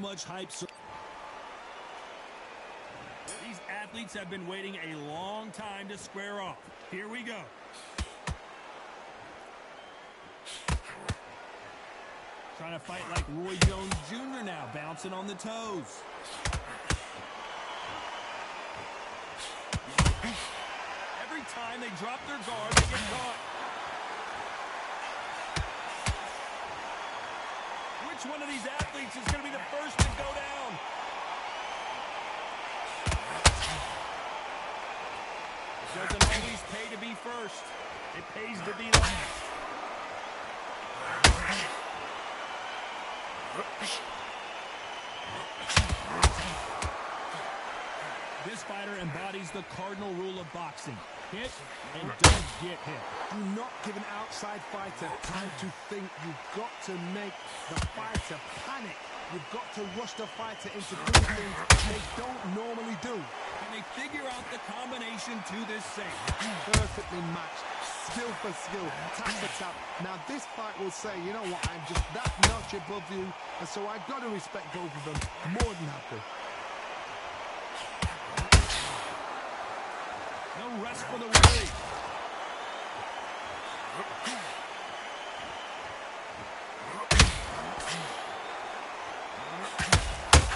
much hype. These athletes have been waiting a long time to square off. Here we go. Trying to fight like Roy Jones Jr. now, bouncing on the toes. Every time they drop their guard, they get caught. Which one of these athletes is going to be the first to go down? It doesn't always pay to be first. It pays to be last. This fighter embodies the cardinal rule of boxing. Hit and don't get hit. Do not give an outside fighter time to think. You've got to make the fighter panic. You've got to rush the fighter into doing things they don't normally do. And they figure out the combination to this save. Perfectly matched. Skill for skill. Tap for tap. Now this fight will say, you know what, I'm just that notch above you. And so I've got to respect both of them. More than happy. No rest for the weary.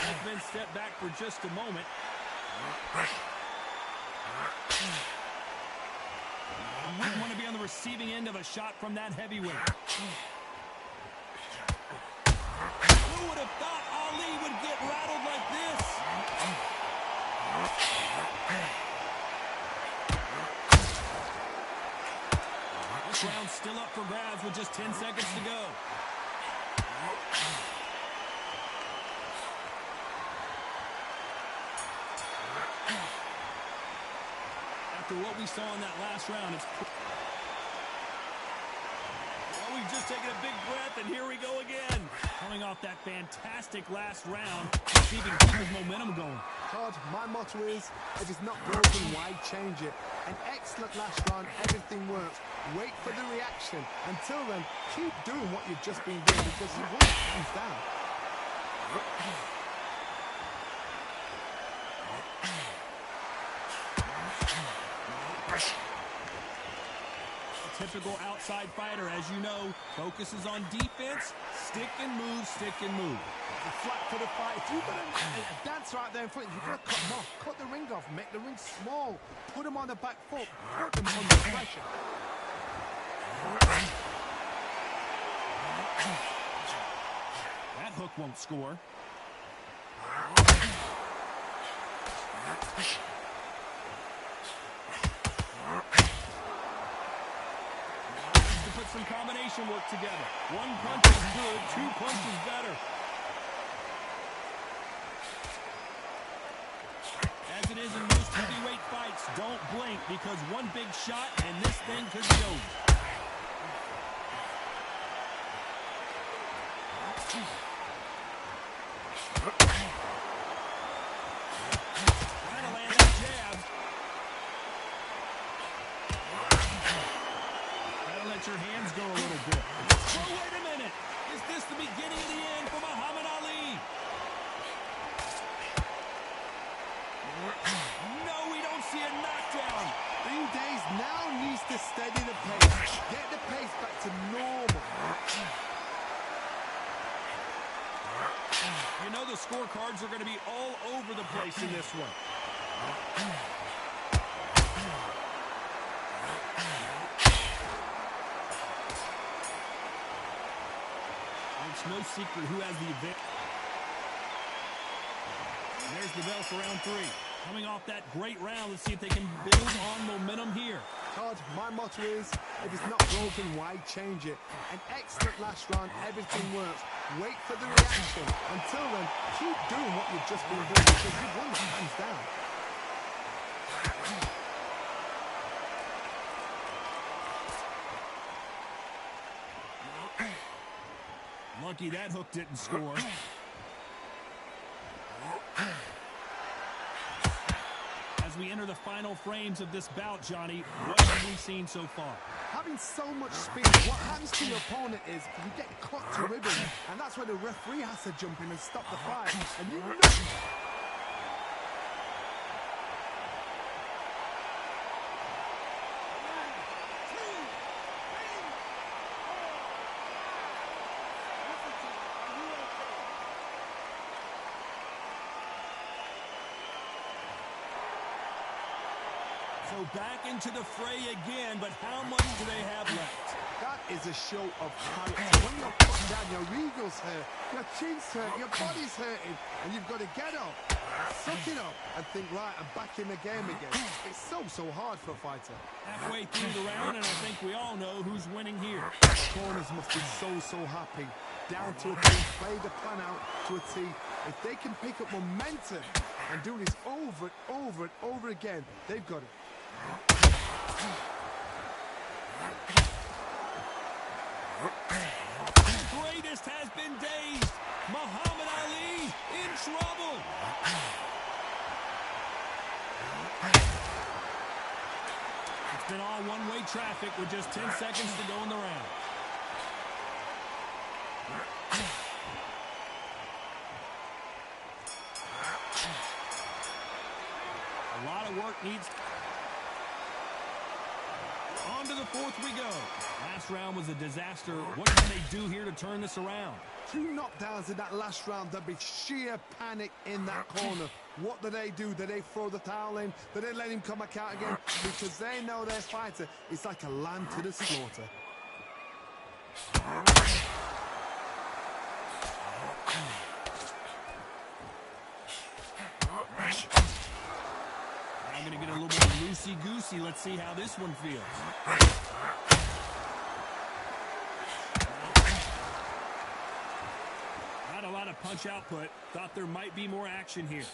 Has been stepped back for just a moment. You wouldn't want to be on the receiving end of a shot from that heavyweight. Who would have thought Ali would get rattled like this? This round's still up for grabs with just 10 seconds to go. After what we saw in that last round, it's... Well, we've just taken a big breath, and here we go again. Coming off that fantastic last round, let's see if he can keep his momentum going. Todd, my motto is, if it's not broken, why change it? An excellent last round, everything works. Wait for the reaction. Until then, keep doing what you've just been doing because you won't hands down. A typical outside fighter, as you know, focuses on defense, stick and move, stick and move. The flat for the fight. If you've got a dancer out there in front, you've got to cut them off. Cut the ring off. Make the ring small. Put them on the back foot. Put them under pressure. That hook won't score. To put some combination work together. One punch is good, two punches better. As it is in most heavyweight fights, don't blink because one big shot and this thing could be over. Trying to land that jab. Gotta let your hands go a little bit. Oh, wait a minute. Is this the beginning of the end for Muhammad Ali? No, we don't see a knockdown. Ring Days now needs to steady the pace. Get the pace back to normal. You know the scorecards are going to be all over the place in this one. It's no secret who has the advantage. There's the bell for round 3. Coming off that great round, let's see if they can build on momentum here. Todd, my motto is, if it's not broken, why change it? An excellent last round, everything works. Wait for the reaction. Until then, keep doing what you've just been doing because you've won that hands down. Lucky that hook didn't score. As we enter the final frames of this bout, Johnny, what have we seen so far? Having so much speed, what happens to your opponent is you get cut to ribbons, and that's where the referee has to jump in and stop the fight. And you know... So back into the fray again, but how much do they have left? That is a show of character. When you're put down, your ego's hurt, your chin's hurt, your body's hurting, and you've got to get up, suck it up, and think, right, I'm back in the game again. It's so hard for a fighter. Halfway through the round, and I think we all know who's winning here. Corners must be so happy. Down to a T, play the plan out to a T. If they can pick up momentum and do this over and over again, they've got it. The greatest has been dazed. Muhammad Ali in trouble. It's been all one-way traffic with just 10 seconds to go in the round. A lot of work needs... On to the fourth we go. Last round was a disaster. What can they do here to turn this around? 2 knockdowns in that last round. There'll be sheer panic in that corner. What do? Do they throw the towel in? Do they let him come back out again? Because they know their fighter is like a lamb to the slaughter. I'm going to get a little more loosey-goosey. Let's see how this one feels. Not a lot of punch output. Thought there might be more action here.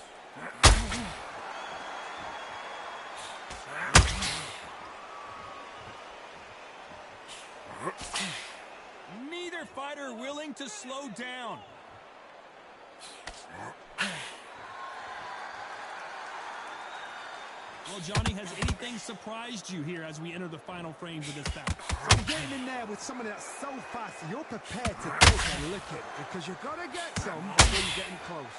Neither fighter willing to slow down. Well, Johnny, has anything surprised you here as we enter the final frames of this bout? So I'm getting in there with somebody that's so fast, you're prepared to take and lick it, because you've got to get some before you're getting close.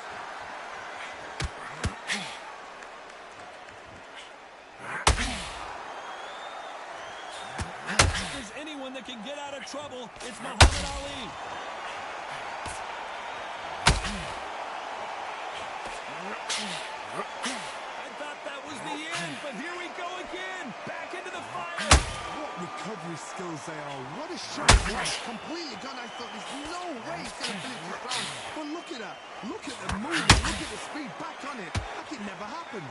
If there's anyone that can get out of trouble, it's Muhammad Ali. But here we go again, back into the fire. What recovery skills they are. What a shot. It's completely gone. I thought there's no way he's going to finish this round. But look at that. Look at the movement. Look at the speed. Back on it. Like it never happened.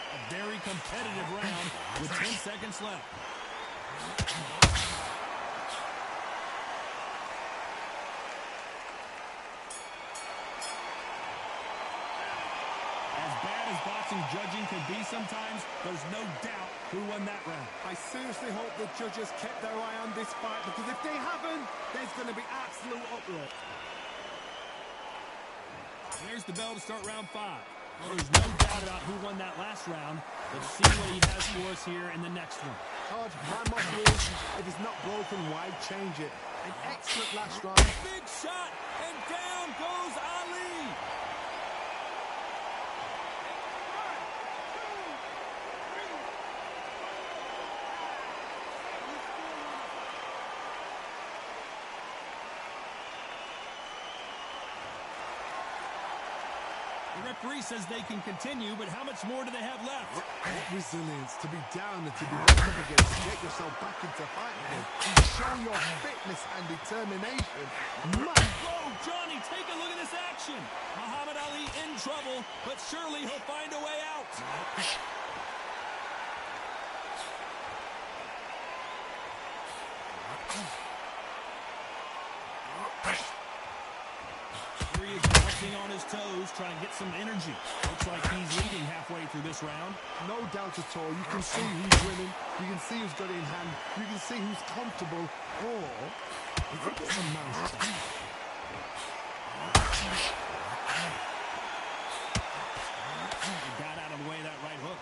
A very competitive round with 10 seconds left. Boxing judging can be sometimes, there's no doubt who won that round. I seriously hope the judges kept their eye on this fight, because if they haven't, there's going to be absolute uproar. There's the bell to start round 5. Well, there's no doubt about who won that last round. Let's see what he has for us here in the next one. Todd, my motto is, if it's not broken, why change it? An excellent last round. Big shot, and down goes Ali. The referee says they can continue, but how much more do they have left? What resilience to be down and to be back up again, to get yourself back into fight again. Show your fitness and determination. Whoa, Johnny, take a look at this action. Muhammad Ali in trouble, but surely he'll find a way out. Here he is now Flexing on his toes, trying to get some energy. Looks like he's leading halfway through this round. No doubt at all. You can see who's winning. You can see who's got it in hand. You can see who's comfortable. Or is it just a mouse trap? He got out of the way of that right hook.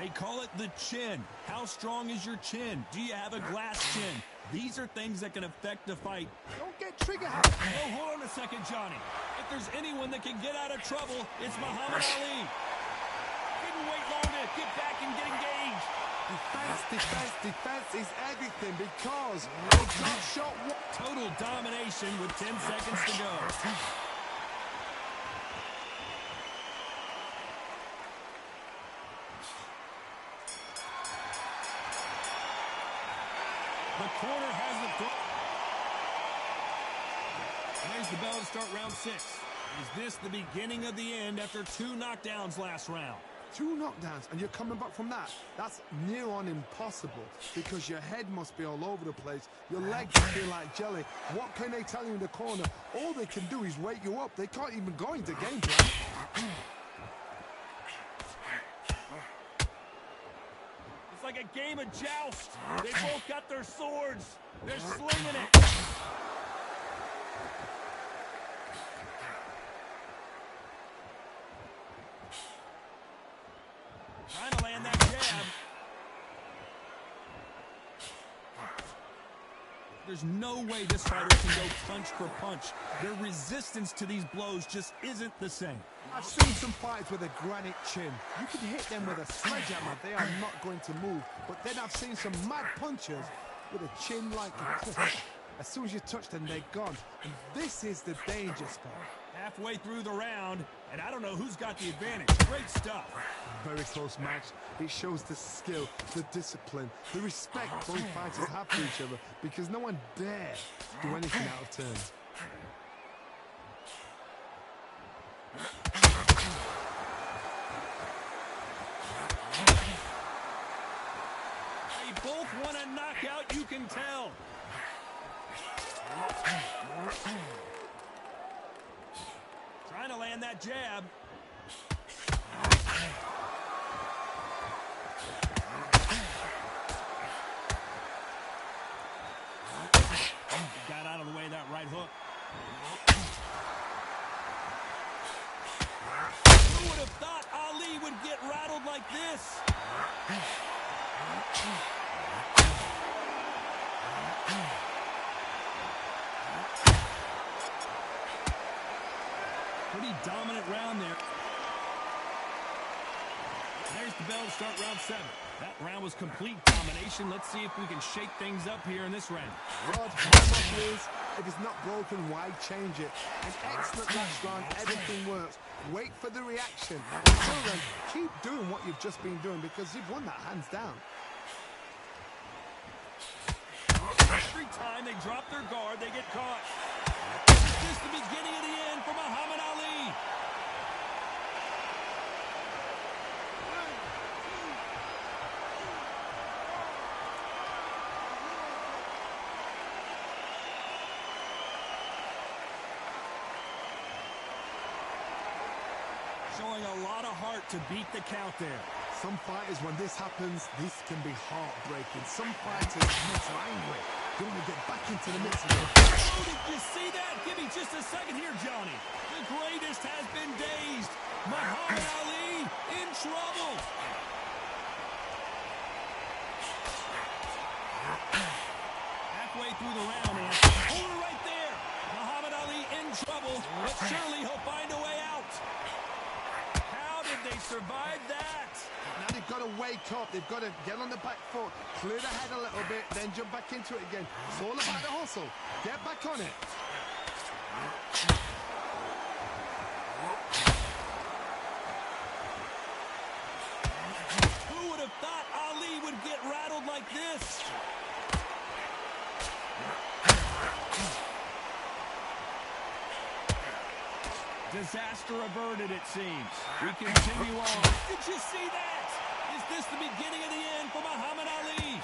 They call it the chin. How strong is your chin? Do you have a glass chin? These are things that can affect the fight. Don't get trigger happy. Oh, hold on a second, Johnny. If there's anyone that can get out of trouble, it's Muhammad Ali. Didn't wait long to get back and get engaged. Defense is everything because they got shot. Total domination with 10 seconds to go. The corner has the throw. There's the bell to start round 6. Is this the beginning of the end after 2 knockdowns last round? 2 knockdowns and you're coming back from that. That's near on impossible because your head must be all over the place. Your legs feel like jelly. What can they tell you in the corner? All they can do is wake you up. They can't even go into game plan. It's like a game of joust. They both got their swords. They're slinging it. Trying to land that jab. There's no way this fighter can go punch for punch. Their resistance to these blows just isn't the same. I've seen some fighters with a granite chin. You can hit them with a sledgehammer. They are not going to move. But then I've seen some mad punchers with a chin like a... As soon as you touch them, they're gone. And this is the danger spot. Halfway through the round, and I don't know who's got the advantage. Great stuff. Very close match. It shows the skill, the discipline, the respect both fighters have for each other because no one dare do anything out of turn. They both want a knockout, you can tell. Trying to land that jab. Got out of the way of that right hook. Who would have thought Ali would get rattled like this? Pretty dominant round there. There's the bell to start round 7. That round was complete domination. Let's see if we can shake things up here in this round. Rod, my motto is, if it's not broken, why change it? An excellent last round, everything works. Wait for the reaction. Until then, keep doing what you've just been doing because you've won that hands down. Every time they drop their guard, they get caught. Is this the beginning of the end for Muhammad Ali? Showing a lot of heart to beat the count there. Some fighters, when this happens, this can be heartbreaking. Some fighters are angry. They want to get back into the mix again. Oh, did you see that? Give me just a second here, Johnny. The greatest has been dazed. Muhammad Ali in trouble. Halfway through the round, and hold it right there. Muhammad Ali in trouble, but surely he'll find a way out. How did they survive that? Now they've got to wake up. They've got to get on the back foot, clear the head a little bit, then jump back into it again. It's all about the hustle. Get back on it. Who would have thought Ali would get rattled like this? Disaster averted, it seems. We continue on. Did you see that? His this the beginning of the end for Muhammad Ali?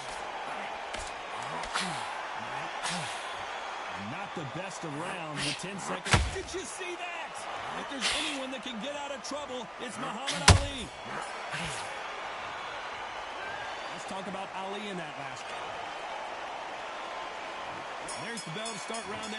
Not the best of rounds with 10 seconds. Did you see that? If there's anyone that can get out of trouble, it's Muhammad Ali. Let's talk about Ali in that last round. There's the bell to start round 8.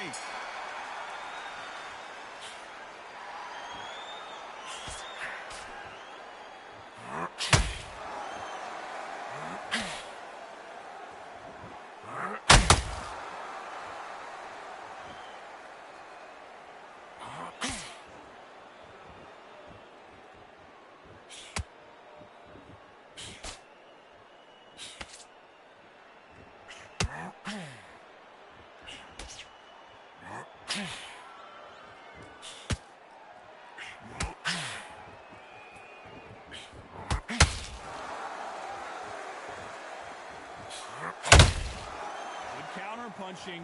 Punching.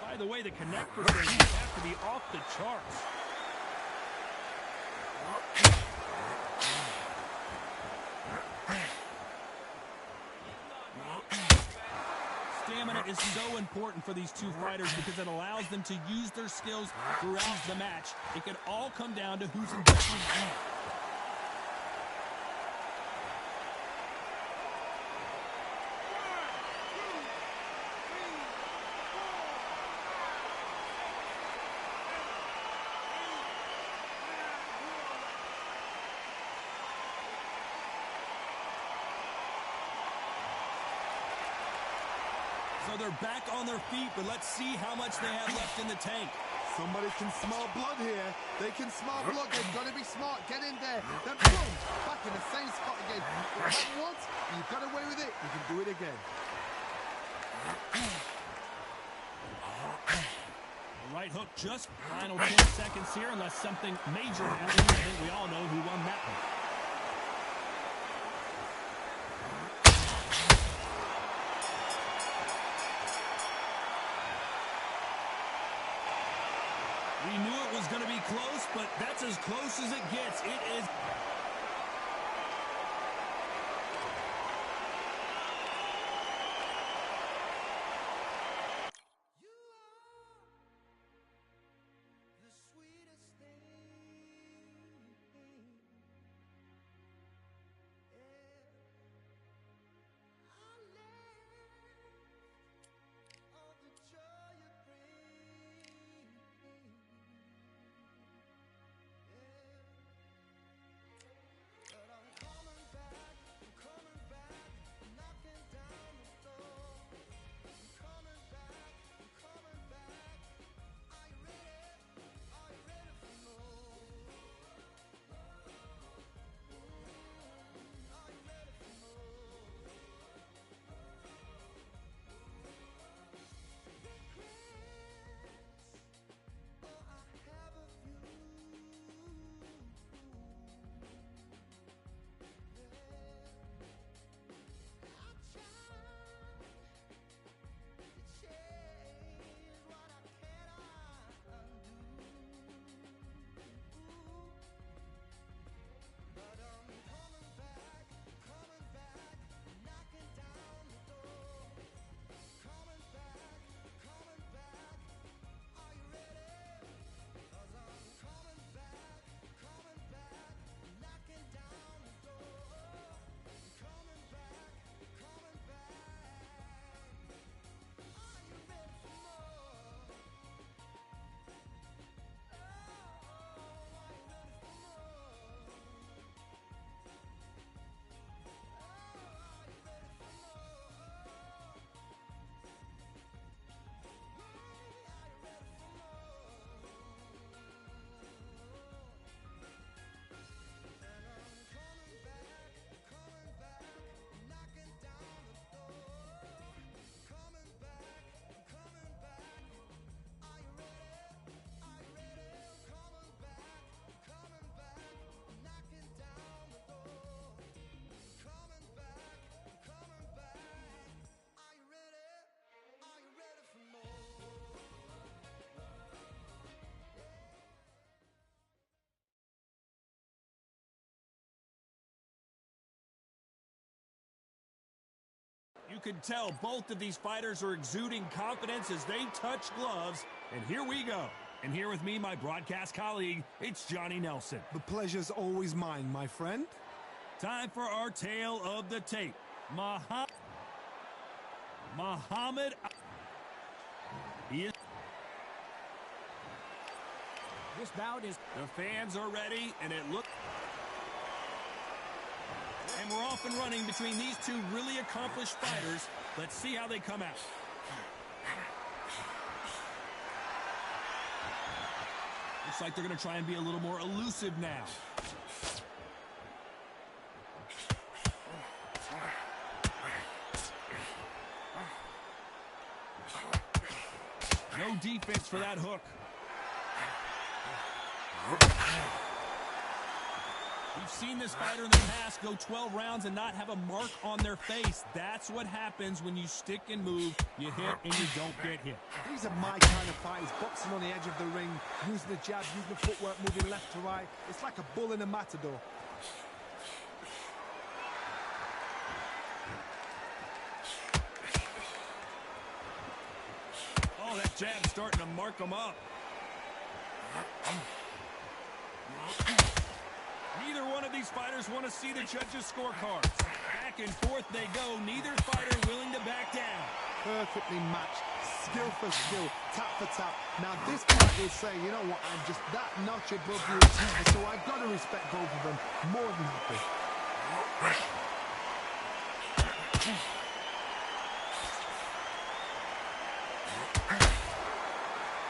By the way, the connect percentage has to be off the charts. Stamina is so important for these two fighters because it allows them to use their skills throughout the match. It can all come down to who's in best. So they're back on their feet, but let's see how much they have left in the tank. Somebody can smell blood here. They can smell blood. They've got to be smart. Get in there. Then boom, back in the same spot again. If that once, you got away with it, you can do it again. Right hook, just final 10 seconds here, unless something major happens. I think we all know who won that one. We knew it was going to be close, but that's as close as it gets. It is. You can tell both of these fighters are exuding confidence as they touch gloves. And here we go. And here with me, my broadcast colleague, it's Johnny Nelson. The pleasure's always mine, my friend. Time for our tale of the tape. Muhammad. He is. This bout is. The fans are ready, and it looks. And we're off and running between these two really accomplished fighters. Let's see how they come out. Looks like they're going to try and be a little more elusive now. No defense for that hook. We've seen this fighter in the past go 12 rounds and not have a mark on their face. That's what happens when you stick and move, you hit, and you don't get hit. These are my kind of fights, boxing on the edge of the ring, using the jab, using the footwork, moving left to right. It's like a bull in a matador. Oh, that jab's starting to mark them up. Neither one of these fighters want to see the judges' scorecards. Back and forth they go, neither fighter willing to back down. Perfectly matched, skill for skill, tap for tap. Now this fight is saying, you know what, I'm just that notch above you, and so I've got to respect both of them more than happy.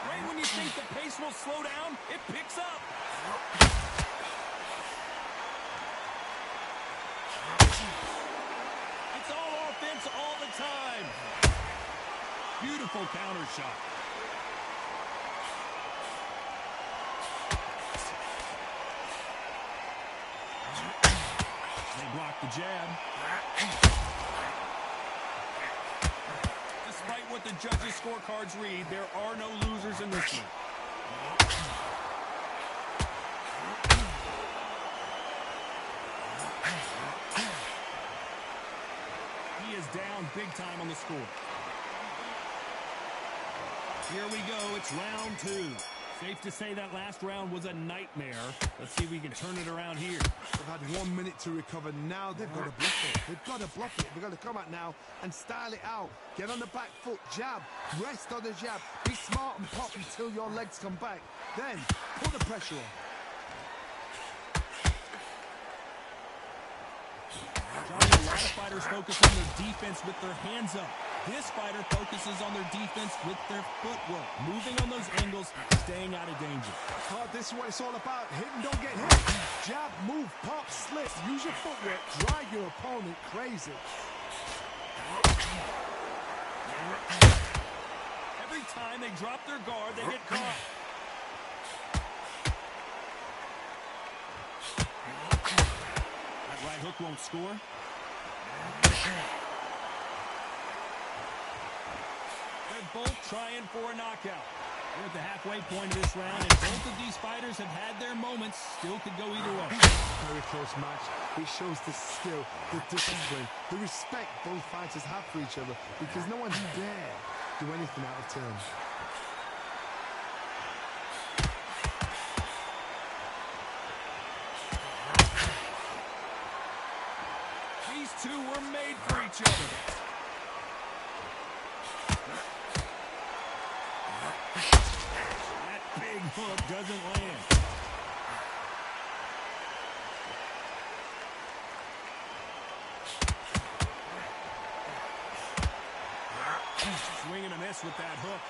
Right when you think the pace will slow down, it picks up. It's all offense all the time. Beautiful counter shot. They block the jab. Despite what the judges' scorecards read, there are no losers in this one. He is down big time on the score. Here we go. It's round two. Safe to say that last round was a nightmare. Let's see if we can turn it around here. They've had 1 minute to recover. Now they've got to bluff it. They've got to bluff it. They've got to come out now and style it out. Get on the back foot, jab, rest on the jab. Be smart and pop until your legs come back. Then put the pressure on. Johnny, a lot of fighters focus on their defense with their hands up. This fighter focuses on their defense with their footwork, moving on those angles, staying out of danger. Oh, this is what it's all about. Hit and don't get hit. Jab, move, pop, slip. Use your footwork. Drive your opponent crazy. Every time they drop their guard, they get caught. That right hook won't score. They're both trying for a knockout. We're at the halfway point of this round, and both of these fighters have had their moments. Still could go either way. Very close match. It shows the skill, the discipline, the respect both fighters have for each other, because no one dare do anything out of turn. These two were made for each other. That big hook doesn't land. Swing and a miss with that hook.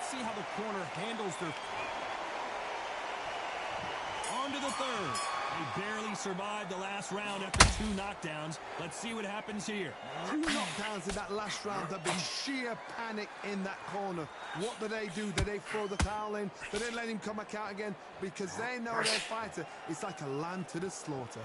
Let's see how the corner handles their... Onto the third. They barely survived the last round after 2 knockdowns. Let's see what happens here. 2 knockdowns in that last round. There'd be sheer panic in that corner. What do? Do they throw the towel in? Do they let him come back out again? Because they know their fighter is like a lamb to the slaughter.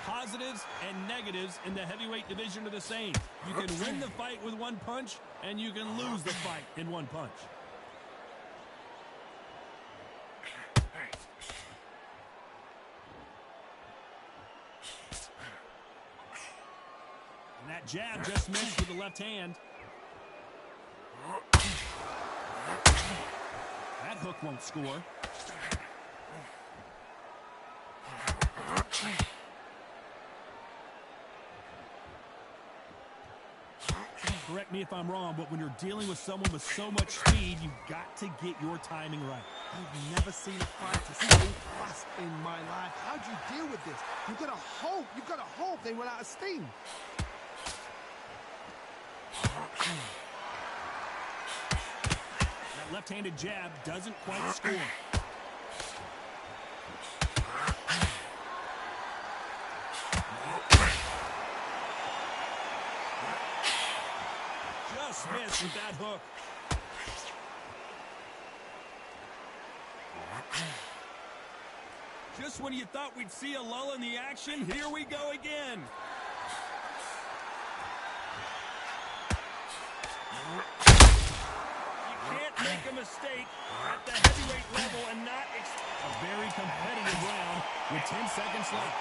Positives and negatives in the heavyweight division are the same. You can win the fight with 1 punch, and you can lose the fight in 1 punch. And that jab just missed with the left hand. That hook won't score. Correct me if I'm wrong, but when you're dealing with someone with so much speed, you've got to get your timing right. I've never seen a fighter so fast in my life. How do you deal with this? You've got to hope they run out of steam. That left-handed jab doesn't quite score. Just missed with that hook. Just when you thought we'd see a lull in the action, here we go again. You can't make a mistake at the heavyweight level and not a very competitive round with 10 seconds left.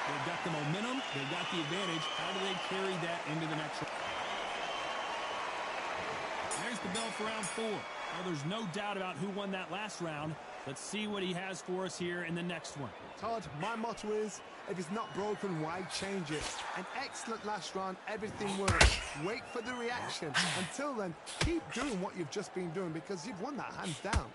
They've got the momentum, they've got the advantage. How do they carry that into the next round? There's the bell for round 4. Well, there's no doubt about who won that last round. Let's see what he has for us here in the next one. Todd, my motto is, if it's not broken, why change it? An excellent last round, everything works. Wait for the reaction. Until then, keep doing what you've just been doing because you've won that hands down.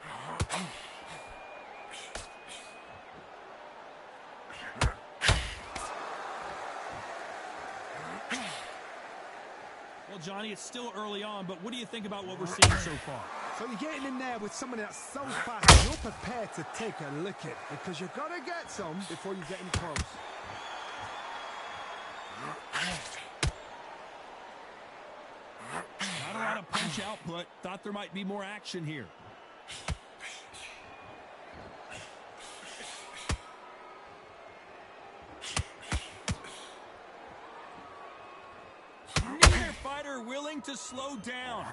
Well, Johnny, it's still early on, but what do you think about what we're seeing so far? So you're getting in there with somebody that's so fast, you're prepared to take a licking because you've got to get some before you get in close. Not a lot of punch output. Thought there might be more action here. Neither fighter willing to slow down.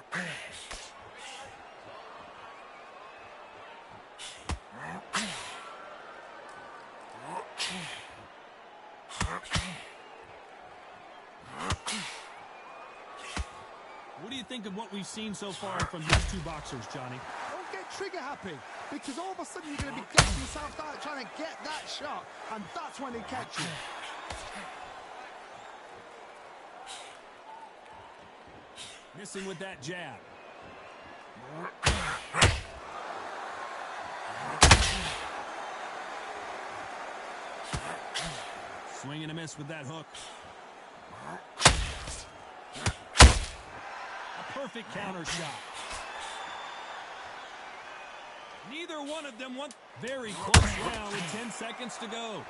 What do you think of what we've seen so far from these two boxers, Johnny? Don't get trigger happy because all of a sudden you're going to be getting yourself out trying to get that shot, and that's when they catch you. Missing with that jab. Swing and a miss with that hook. A perfect counter shot. Neither one of them won. Very close round with 10 seconds to go.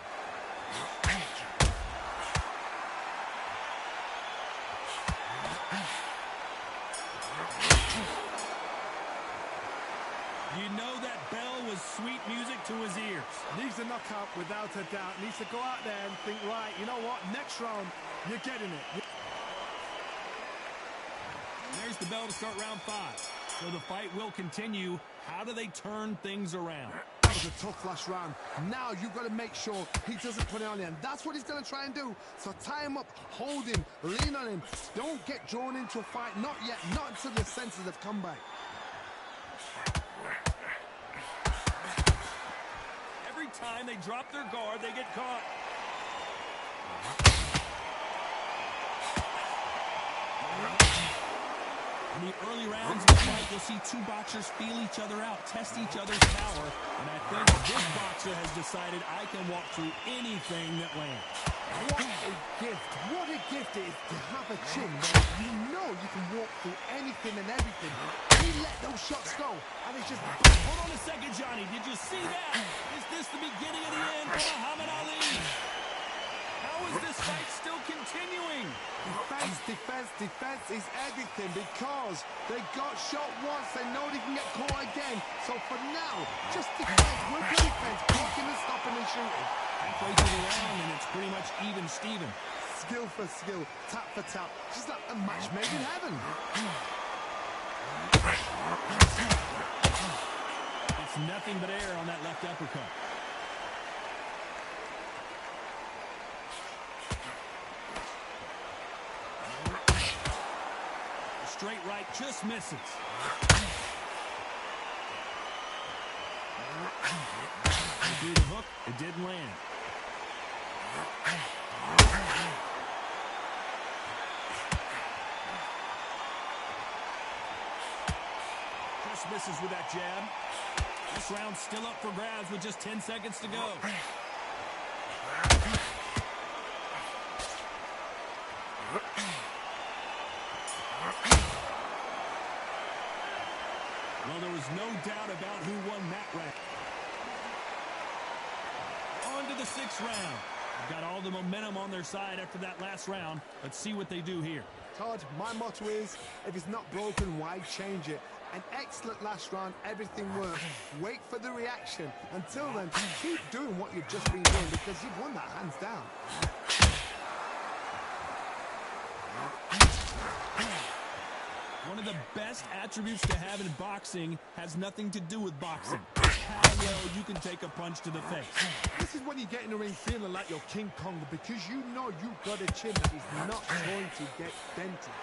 You know that bell was sweet music to his ears. Needs a knockout without a doubt. Needs to go out there and think, right, you know what, next round, you're getting it. There's the bell to start round 5. So the fight will continue. How do they turn things around? That was a tough last round. Now you've got to make sure he doesn't put it on you. And that's what he's going to try and do. So tie him up, hold him, lean on him. Don't get drawn into a fight. Not yet. Not until your senses have come back. Every time they drop their guard, they get caught. the early rounds of the fight, you'll see two boxers feel each other out, test each other's power, and I think this boxer has decided I can walk through anything that lands. What a gift. What a gift it is to have a chin where you know you can walk through anything and everything. He let those shots go, and it's just... Hold on a second, Johnny. Did you see that? Is this the beginning of the end for Muhammad Ali? How is this fight still continuing? Defense, defense, defense is everything because they got shot once. They know they can get caught again. So for now, just defense. We're good defense. Blocking and stopping and shooting. Halfway through the round, and it's pretty much even Steven. Skill for skill, tap for tap. Just like a match made in heaven. It's nothing but air on that left uppercut. Straight right just misses. Through the hook, it didn't land. Just misses with that jab. This round's still up for grabs with just 10 seconds to go. Well, there was no doubt about who won that round. On to the 6th round. They've got all the momentum on their side after that last round. Let's see what they do here. Todd, my motto is, if it's not broken, why change it? An excellent last round, everything works. Wait for the reaction. Until then, keep doing what you've just been doing because you've won that hands down. One of the best attributes to have in boxing has nothing to do with boxing. How well you can take a punch to the face. This is when you get in the ring feeling like you're King Kong because you know you've got a chin that is not going to get dented.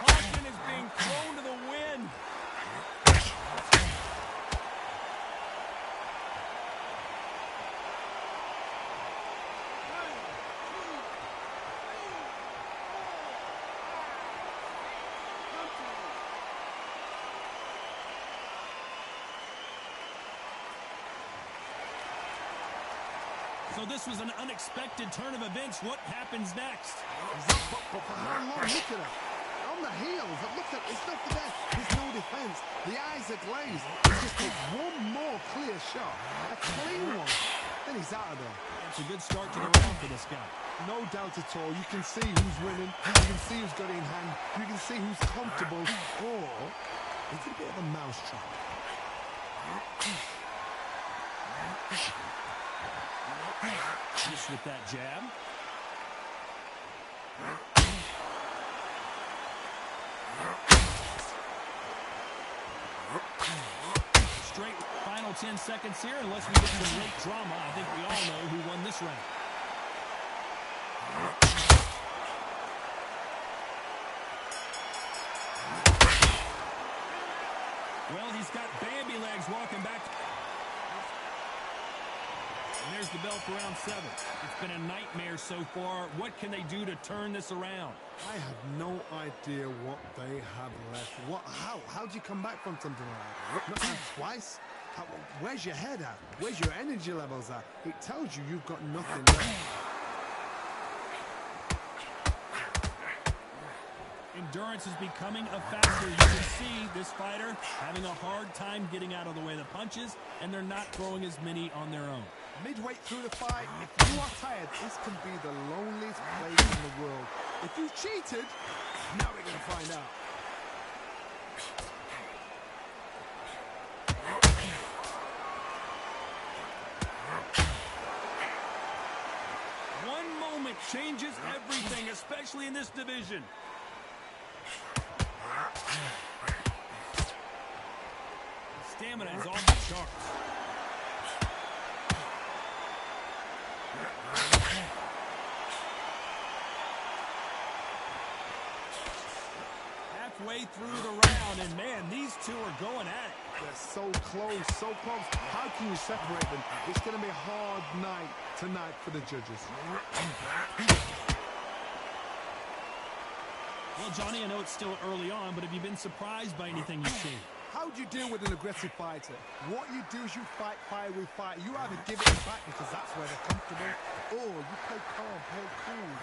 Caution is being thrown to the wind. So this was an unexpected turn of events. What happens next? But for how long? Look at it. On the heels. Look at it's not for that. There's no defense. The eyes are glazed. He just takes one more clear shot. A clean one. Then he's out of there. It's a good start to the round for this guy. No doubt at all. You can see who's winning. You can see who's got it in hand. You can see who's comfortable. Or it's a bit of a mousetrap. Just with that jab. Straight final 10 seconds here, unless we get some late drama. I think we all know who won this round. Well, he's got Bambi legs walking back. And there's the bell for round 7. It's been a nightmare so far. What can they do to turn this around? I have no idea what they have left. How do you come back from something like that? Not twice? Where's your head at? Where's your energy levels at? It tells you you've got nothing left. Endurance is becoming a factor. You can see this fighter having a hard time getting out of the way of the punches, and they're not throwing as many on their own. Midway through the fight, if you are tired, this can be the loneliest place in the world. If you cheated, now we're going to find out. One moment changes everything, especially in this division. Stamina is off the charts. Halfway through the round, and man, these two are going at it. They're so close, so close. How can you separate them? It's going to be a hard night tonight for the judges. Well, Johnny, I know it's still early on, but have you been surprised by anything you've seen? How do you deal with an aggressive fighter? What you do is you fight fire with fire. You either give it back because that's where they're comfortable, or you play calm, play cool.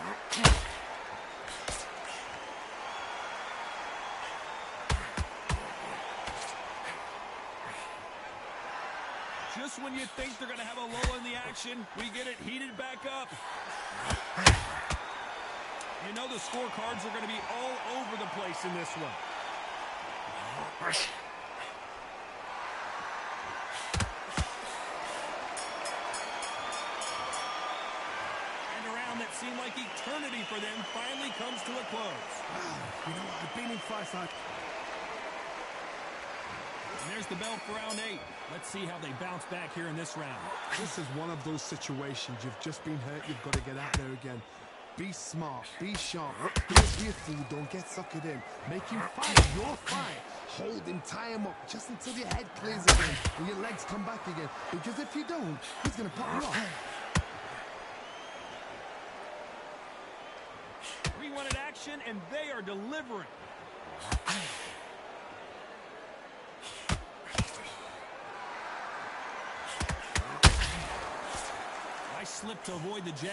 Just when you think they're going to have a lull in the action, we get it heated back up. You know the scorecards are going to be all over the place in this one. And a round that seemed like eternity for them finally comes to a close. You know what? I've been in fights like... And there's the bell for round 8. Let's see how they bounce back here in this round. This is one of those situations. You've just been hurt. You've got to get out there again. Be smart. Be sharp. Don't be a fool. Don't get suckered in. Make him fight your fight. Hold him. Tie him up just until your head clears again and your legs come back again. Because if you don't, he's going to pop you off. Rewanted action, and they are delivering. Slip to avoid the jab.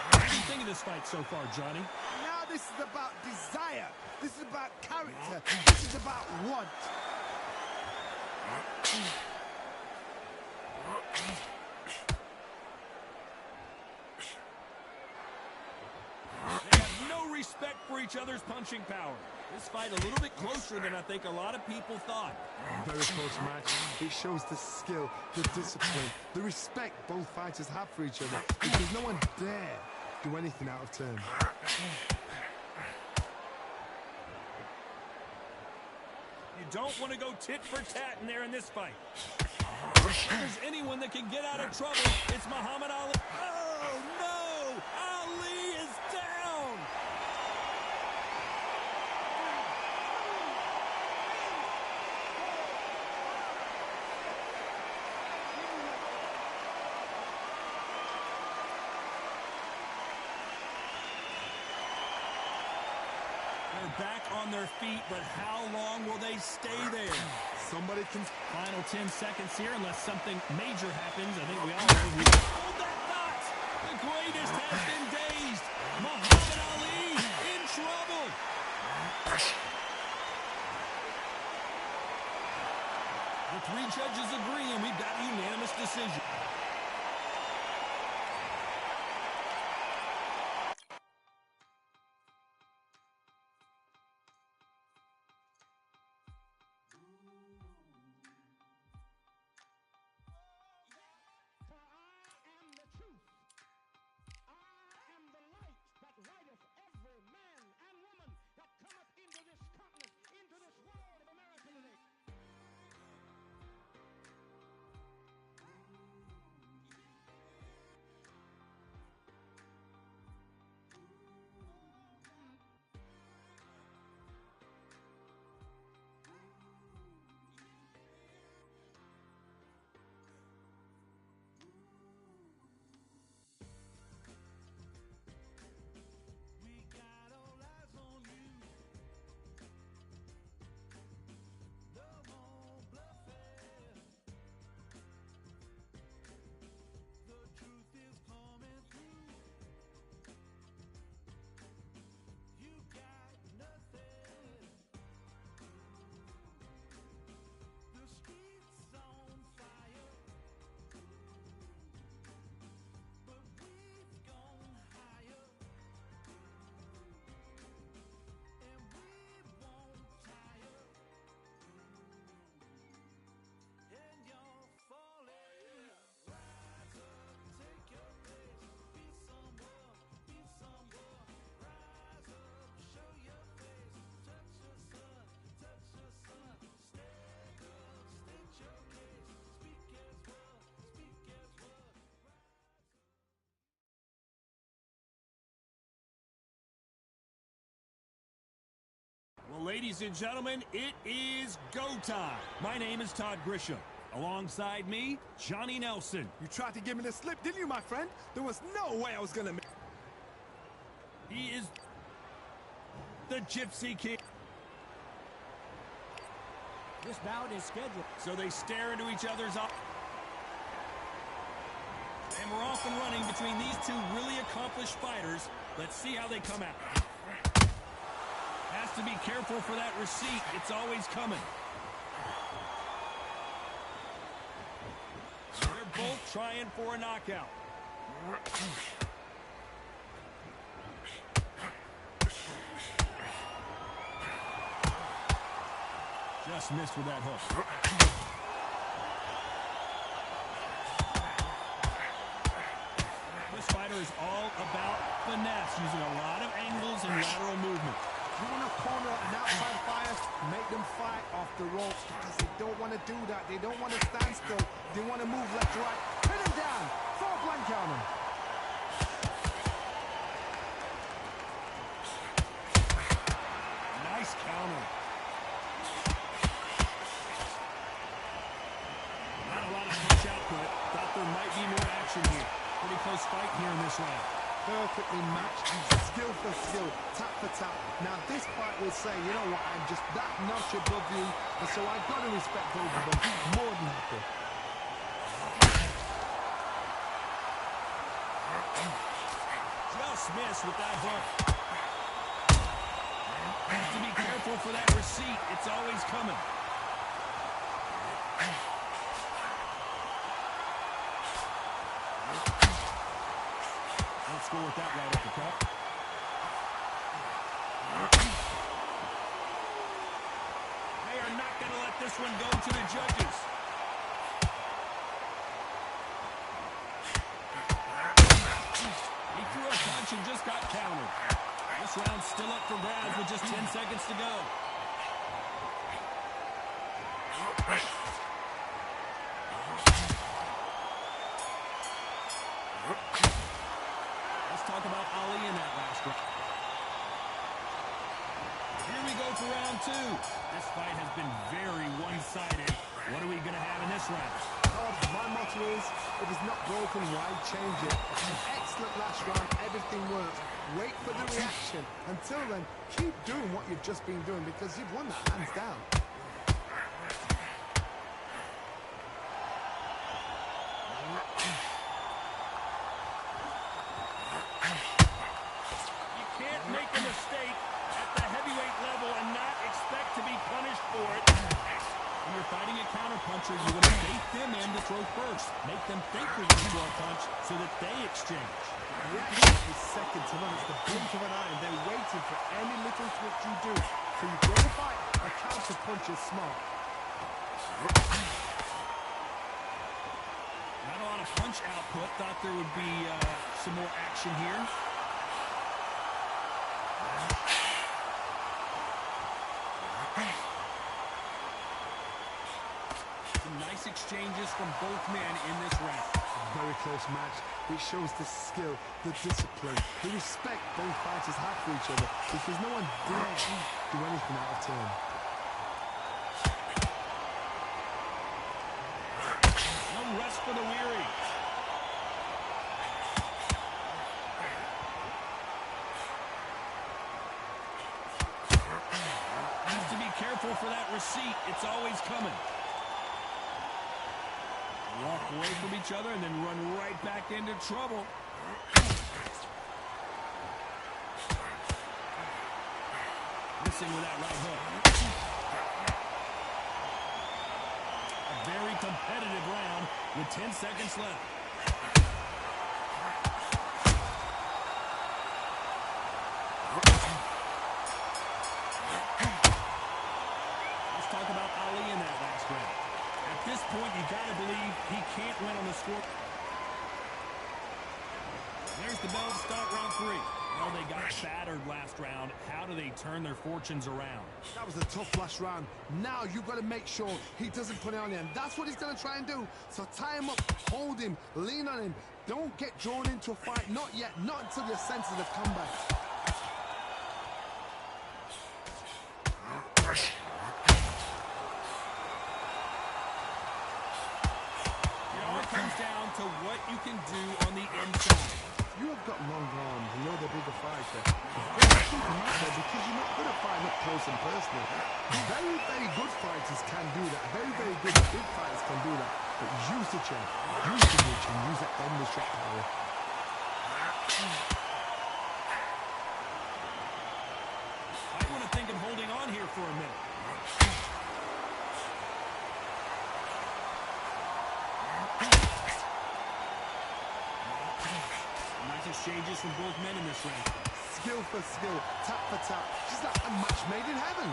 What do you think of this fight so far, Johnny? Now this is about desire. This is about character. This is about want. They have no respect for each other's punching power. This fight a little bit closer than I think a lot of people thought. Very close match. It shows the skill, the discipline, the respect both fighters have for each other. Because no one dare do anything out of turn. You don't want to go tit for tat in there in this fight. If there's anyone that can get out of trouble, it's Muhammad Ali. Oh, no! Ali is down! They're back on their feet, but how long will they stay there? Somebody can... Final 10 seconds here, unless something major happens. I think we all know who... Hold that thought! The greatest has been dazed. Muhammad Ali in trouble. The 3 judges agree, and we've got a unanimous decision. Well, ladies and gentlemen, it is go time. My name is Todd Grisham. Alongside me, Johnny Nelson. You tried to give me the slip, didn't you, my friend? There was no way I was going to make... He is the Gypsy King. This bout is scheduled. So they stare into each other's eyes. And we're off and running between these two really accomplished fighters. Let's see how they come out. Has to be careful for that receipt. It's always coming. They're both trying for a knockout. Just missed with that hook. This fighter is all about finesse, using a lot of angles and lateral movement. You want to corner an outside fighter, make them fight off the ropes because they don't want to do that. They don't want to stand still. They want to move left to right. Pin them down. Throw a blank on them. Nice counter. Not a lot of punch output. Thought there might be more action here. Pretty close fight here in this round. Perfectly matched, skill for skill, tap for tap. Now this fight will say, you know what, I'm just that notch above you, and so I've got to respect both of them more than happy. Just missed with that hook. Have to be careful for that receipt. It's always coming. Let's go with that right uppercut. They are not going to let this one go to the judges. He threw a punch and just got countered. This round's still up for grabs with just 10 seconds to go. Let's talk about Ali in that last round. Here we go for round two. This fight has been very one-sided. What are we going to have in this round? My motto is, if it's not broken, why change it? An excellent last round, everything works. Wait for the reaction. Until then, keep doing what you've just been doing because you've won that hands down. You can't make a mistake at the heavyweight level and not expect to be punished for it. When you're fighting a counterpuncher, you want to bait them in to throw first. Make them think you're going to throw a punch so that they exchange. Reaction is second to none. It's the blink of an eye, and they're waiting for any little switch you do. So you go to fight, a counter punch is smart. Not a lot of punch output. Thought there would be some more action here. Some nice exchanges from both men in this round. Very close match. It shows the skill, the discipline, the respect both fighters have for each other because no one dares do anything out of turn. No rest for the weary. Has to be careful for that receipt. It's always coming. Walk away from each other and then run right back into trouble. Missing with that right hook. A very competitive round with 10 seconds left. Let's talk about Ali in that last round. At this point, you got to believe he can't win on the score. There's the bell to start round three. Well, they got battered last round. How do they turn their fortunes around? That was a tough last round. Now you've got to make sure he doesn't put it on him. That's what he's going to try and do. So tie him up, hold him, lean on him. Don't get drawn into a fight. Not yet. Not until your senses have come back. Very, very good fighters can do that. Very, very good big fighters can do that. But use the chin, use the reach, and use that on the shot power. I want to think of holding on here for a minute. Nice exchanges from both men in this round. Skill for skill, tap for tap. She's like a match made in heaven.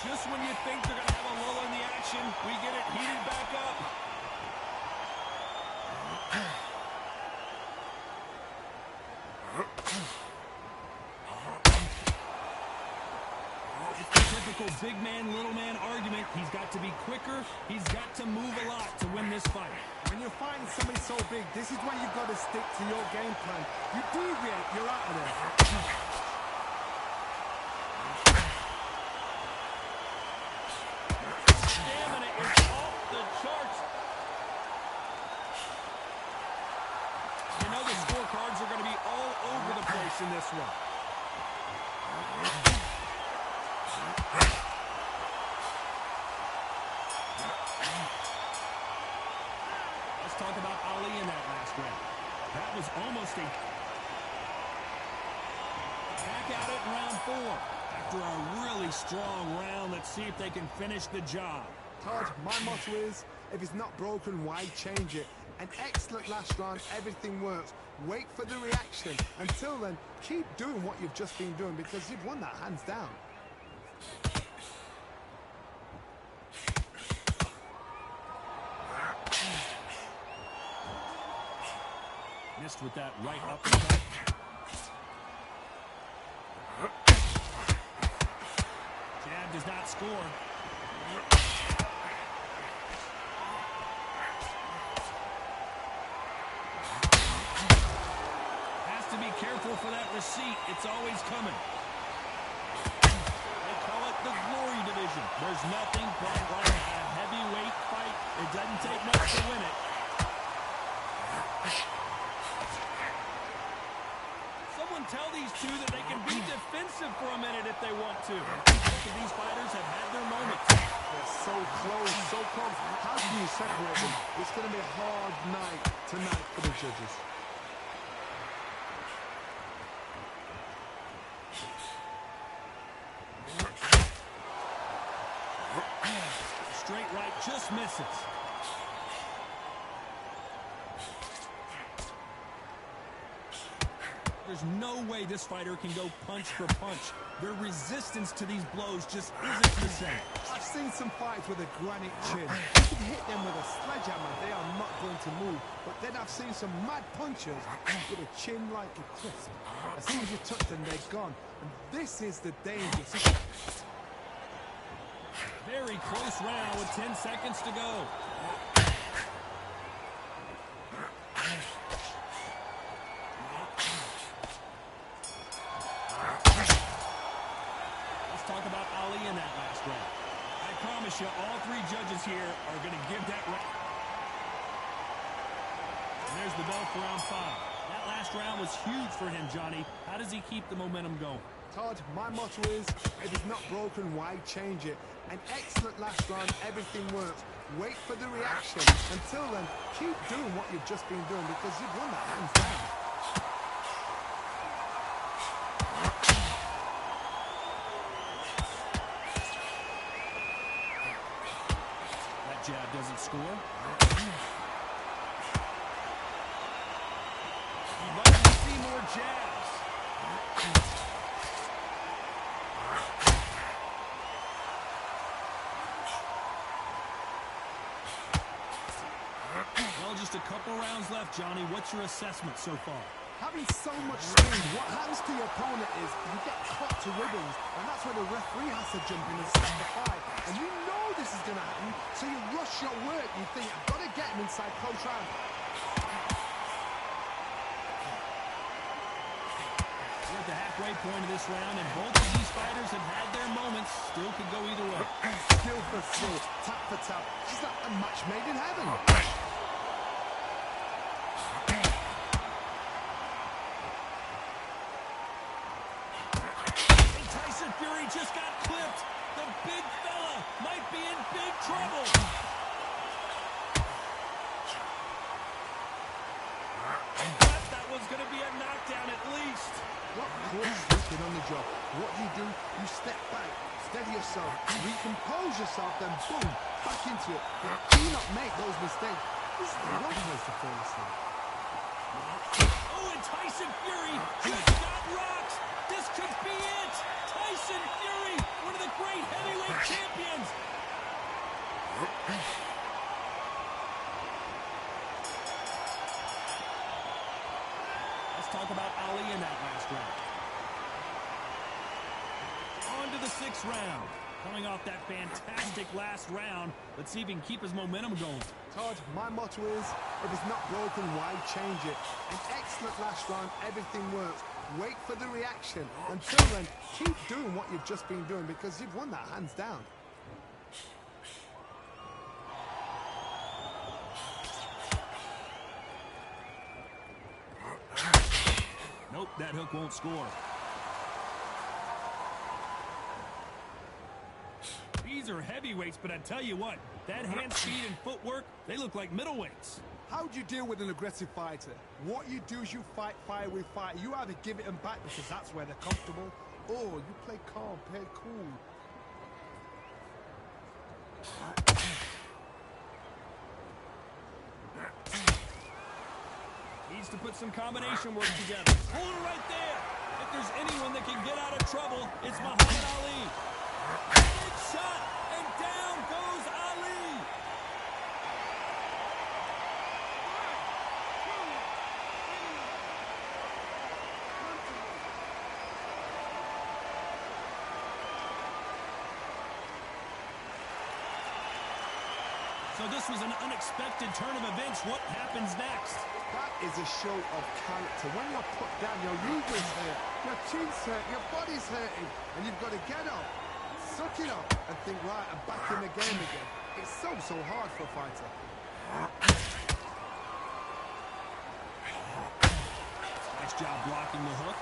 Just when you think they're going to have a lull in the action, we get it heated back up. It's the typical big man, little man argument. He's got to be quicker. He's got to move a lot to win this fight. When you're fighting somebody so big, this is when you've got to stick to your game plan. You deviate, you're out of there. Stamina is off the charts. You know the scorecards are going to be all over the place in this one. Let's talk about Ali in that last round. That was almost a... Back at it in round 4. After a really strong round, let's see if they can finish the job. Todd, my motto is, if it's not broken, why change it? An excellent last round, everything works. Wait for the reaction. Until then, keep doing what you've just been doing because you've won that hands down. Missed with that right uppercut. Jab does not score. Has to be careful for that receipt. It's always coming. They call it the glory division. There's nothing quite like a heavyweight fight. It doesn't take much to win it. Someone tell these two that they can be defensive for a minute if they want to. Both of these fighters have had their moments. They're so close, so close. How can you separate them? It's going to be a hard night tonight for the judges. Straight right just misses. There's no way this fighter can go punch for punch. Their resistance to these blows just isn't the same. I've seen some fights with a granite chin. You can hit them with a sledgehammer, they are not going to move. But then I've seen some mad punchers with a chin like a crisp. As soon as you touch them, they're gone. And this is the danger. Very close round with 10 seconds to go. Let's talk about Ali in that last round. I promise you, all three judges here are going to give that round. And there's the bell for round 5. That last round was huge for him, Johnny. How does he keep the momentum going? Todd, my motto is, if it's not broken, why change it? An excellent last round, everything works. Wait for the reaction. Until then, keep doing what you've just been doing because you've won that hands down. That jab doesn't score. You'd like to see more jabs. Well, just a couple rounds left, Johnny. What's your assessment so far? Having so much speed, what happens to your opponent is you get cut to ribbons, and that's where the referee has to jump in and stop the fight. And you know this is going to happen, so you rush your work. You think, I've got to get him inside close round. We're at the halfway point of this round, and both of these fighters have had their moments. Still could go either way. Skill for skill, tap for tap. She's like a match made in heaven. Fury just got clipped. The big fella might be in big trouble. But that was going to be a knockdown at least. What quick thinking on the job. What do? You step back, steady yourself, recompose yourself, then boom, back into it. But do not make those mistakes. This is the wrong place to fall asleep. Oh, and Tyson Fury just got rocked. This could be it. Tyson Fury, one of the great heavyweight champions. Let's talk about Ali in that last round. On to the 6th round. Coming off that fantastic last round, let's see if he can keep his momentum going. Todd, my motto is, if it's not broken, why change it? An excellent last round, everything works. Wait for the reaction. Until then, keep doing what you've just been doing because you've won that hands down. Nope, that hook won't score. These are heavyweights, but I tell you what, that hand speed and footwork, they look like middleweights. How do you deal with an aggressive fighter? What you do is you fight fire with fire. You either give it them back because that's where they're comfortable, or you play calm, play cool. Needs to put some combination work together. Hold it right there. If there's anyone that can get out of trouble, it's Muhammad Ali. Big shot, and down goes Ali. So this was an unexpected turn of events. What happens next? That is a show of character. When you're put down, your ego's hurt, your chin's hurt, your body's hurting, and you've got to get up, suck it up, and think, right, I'm back in the game again. It's so hard for a fighter. Nice job blocking the hook.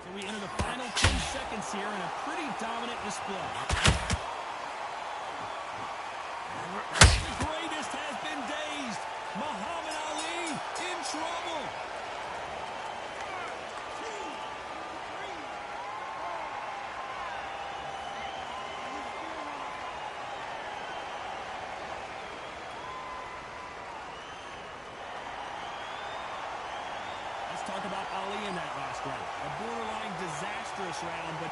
So we enter the final 10 seconds here in a pretty dominant display. The greatest has been dazed. Muhammad Ali in trouble. Let's talk about Ali in that last round. A borderline disastrous round, but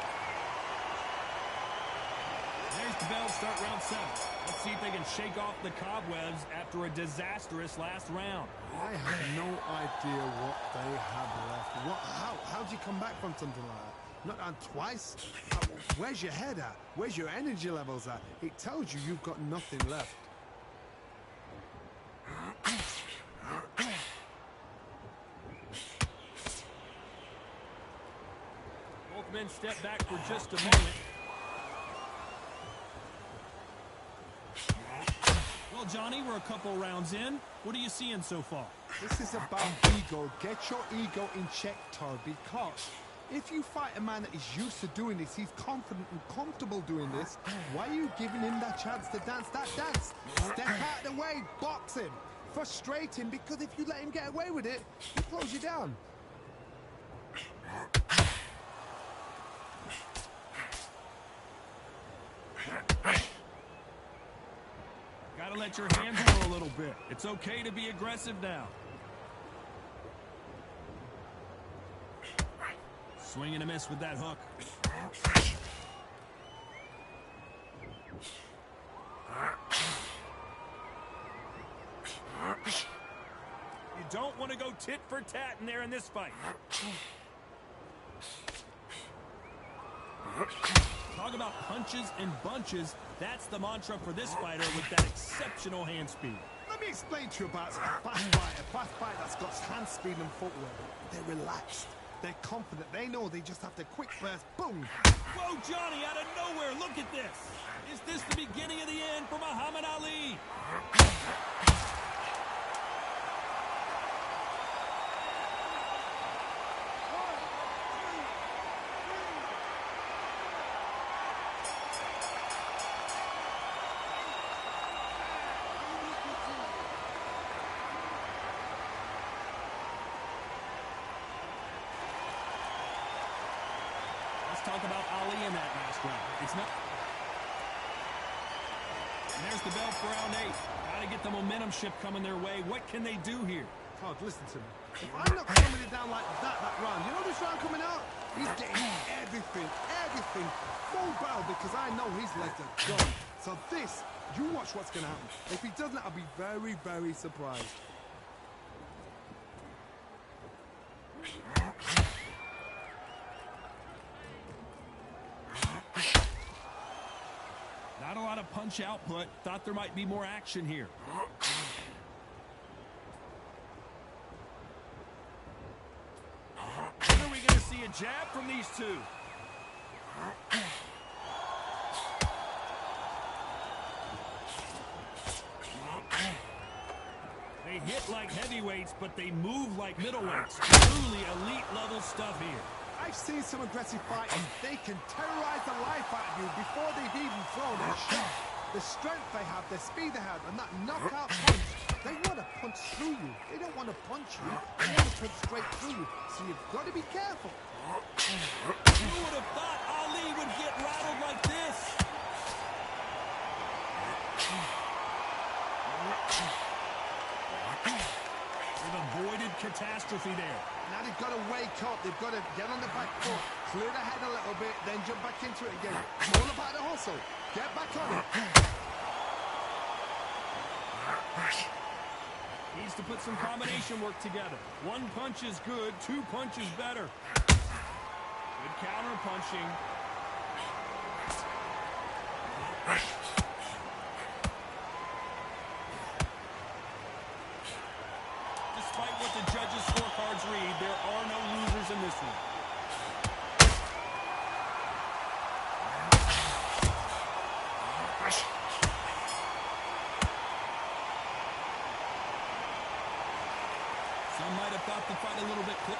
there's the bell. Start round 7. Let's see if they can shake off the cobwebs after a disastrous last round. I have no idea what they have left. How do you come back from something like that? Not done twice? Where's your head at? Where's your energy levels at? It tells you you've got nothing left. Both men step back for just a moment. Well, Johnny, we're a couple rounds in. What are you seeing so far? This is about ego. Get your ego in check, Todd, because if you fight a man that is used to doing this, he's confident and comfortable doing this, why are you giving him that chance to dance that dance? Step out of the way, box him. Frustrate him, because if you let him get away with it, he throws you down. Gotta let your hands go a little bit. It's okay to be aggressive now. Swing and a miss with that hook. You don't want to go tit for tat in there in this fight. Talk about punches and bunches. That's the mantra for this fighter with that exceptional hand speed. Let me explain to you about a fast fighter that's got hand speed and footwork. They're relaxed. They're confident. They know they just have to quick burst. Boom. Whoa, Johnny, out of nowhere. Look at this. Is this the beginning of the end for Muhammad Ali? talk about Ali in that last round. It's not. And there's the bell for round 8. Got to get the momentum shift coming their way. What can they do here? Todd, listen to me. If I knock somebody down like that round, you know this round coming out? He's getting everything, full barrel, because I know his legs are gone. So this, you watch what's going to happen. If he doesn't, I'll be very, very surprised. Not a lot of punch output. Thought there might be more action here. When are we going to see a jab from these two? They hit like heavyweights, but they move like middleweights. Truly elite level stuff here. I've seen some aggressive fighters. They can terrorize the life out of you before they've even thrown a shot. The strength they have, the speed they have, and that knockout punch, they want to punch through you. They don't want to punch you. They want to punch straight through you. So you've got to be careful. Who would have thought Ali would get rattled like this? They've avoided catastrophe there. Now they've got to wake up. They've got to get on the back foot, clear the head a little bit, then jump back into it again. It's all about the hustle. Get back on it. Needs to put some combination work together. One punch is good, 2 punches better. Good counter punching. Despite what the judges' scorecards read, there are no losers in this one. Some might have thought the fight a little bit quick.